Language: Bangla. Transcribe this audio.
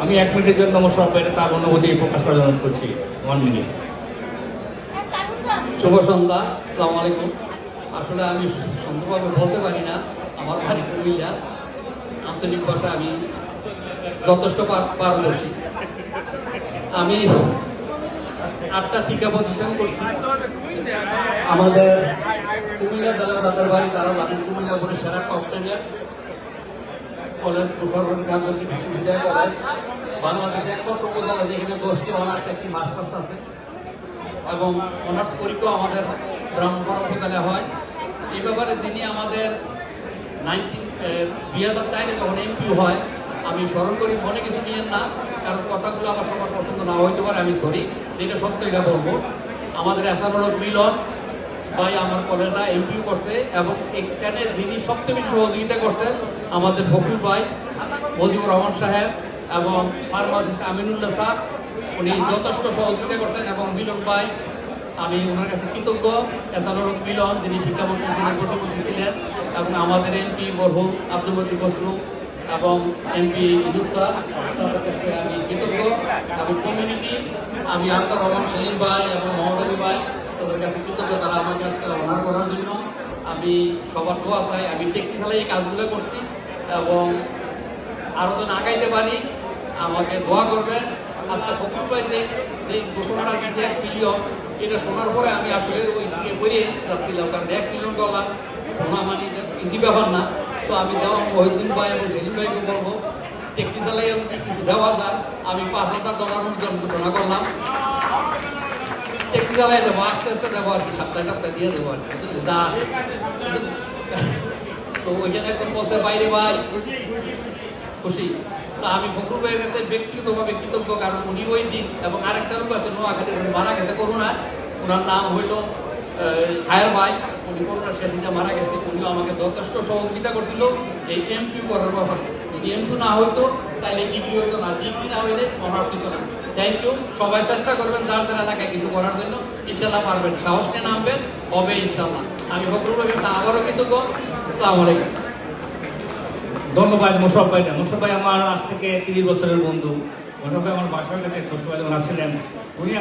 আমি 1 মিনিটের জন্য আমার সব তার অনুভূতি প্রকাশ করার জন্য করছি। 1 মিনিট। শুভ সন্ধ্যা, আসসালামু আলাইকুম। আসলে আমি সুন্দরভাবে বলতে পারি না, আমার বাড়ি কুমিল্লা, আঞ্চলিক ভাষা আমি যথেষ্ট পারদর্শী। আমি 8টা শিক্ষা প্রতিষ্ঠান করছি। আমাদের কুমিল্লা জেলা তাদের বাড়ি, তারা জানেন কুমিল্লা বোর্ডের সেরা টপ 10 কলেজ, সরকারি আন্তর্জাতিক বিশ্ববিদ্যালয় কলেজ, বাংলাদেশে একমাত্র উপজেলা যেখানে 10টি অনার্স, 1টি মাস্টার্স আছে এবং অনার্স পরীক্ষা আমাদের ব্রাহ্মণপাড়া উপজেলা হয়। এই ব্যাপারে তিনি আমাদের 2004-এ যখন এমপি হয়, আমি স্মরণ করি, মনে কিছু নিয়েন না, কারণ কথাগুলো আমার সবার পছন্দ না হইতে পারে, আমি সরি, যেটা সত্য এটা বলবো। আমাদের এসানুল মিলন ভাই আমার কলেজটা এমপিও করছে এবং এখানে যিনি সবচেয়ে বেশি সহযোগিতা করছেন আমাদের ফকির ভাই, মজিবুর রহমান সাহেব এবং ফার্মাসিস্ট আমিনুল্লাহ স্যার, উনি যথেষ্ট সহযোগিতা করছেন। এবং মিলন ভাই, আমি ওনার কাছে কৃতজ্ঞ। এসানুল মিলন যিনি শিক্ষামন্ত্রী ছিলেন, প্রতিমন্ত্রী ছিলেন, এবং আমাদের এমপি মরহুম আব্দুল মজিদ বসরু এবং এমপি ইনুস স্যার, তাদের কাছে আমি কৃতজ্ঞ। এবং কমিউনিটি, আমি আক্তার রহমান সেলিম ভাই এবং মোহাম্মদ আলী ভাই, তাদের কাছে কৃতজ্ঞ, তারা আমাকে আজকে অনার করার জন্য। আমি সবার দোয়া চাই। আমি ট্যাক্সি চালাই এই কাজগুলো করছি এবং আরো যেন আগাইতে পারি, আমাকে দোয়া করবেন। আজকে ফকির ভাই যে ঘোষণাটা দিচ্ছে 1 মিলিয়ন, এটা শোনার পরে আমি আসলে ওই দিকে বেরিয়ে যাচ্ছিলাম, কারণ $1 মিলিয়ন সোনা মানে ইজি ব্যাপার না। তো আমি দেওয়া মহিউদ্দিন ভাই এবং সেলিম ভাইকে বলবো, ট্যাক্সি চালাই কিছু দেওয়া যায়। আমি $5,000 ঘোষণা করলাম, ট্যাক্সি চালাই দেবো, আস্তে আস্তে দেবো আর কি, সপ্তাহে দিয়ে দেবো আর কি, যা আসে। তো ওইখানে একজন বলছে বাইরে ভাই খুশি। তো আমি ফখরুল ভাইয়ের কাছে ব্যক্তিগতভাবে কৃতজ্ঞ, কারণ উনি ওই দিন, এবং আরেকটা লোক আছে নোয়াখালী, উনি মারা গেছে করোনা, ওনার নাম হইল হায়ার ভাই, উনি করোনার শেষে মারা গেছে। উনিও আমাকে যথেষ্ট সহযোগিতা করছিল এই এমপিউ করার ব্যাপারে। যদি এমপিউ না হইতো তাহলে ডিগ্রি হইতো না, ডিগ্রি না হইলে অনার্স হইতো না। Thank you. সবাই চেষ্টা করবেন যার যার এলাকায় কিছু করার জন্য, ইনশাল্লাহ পারবেন, সাহস নিয়ে নামবেন, হবে ইনশাল্লাহ। আমি ফখরুল ভাইয়ের কাছে আবারও কৃতজ্ঞ। আসসালামু আলাইকুম। ধন্যবাদ মোশাররফ ভাই। মোশাররফ ভাই আমার আজ থেকে 30 বছরের বন্ধু। মোশাররফ ভাই আমার বাসার কাছে খোঁজ আসছিলেন, উনি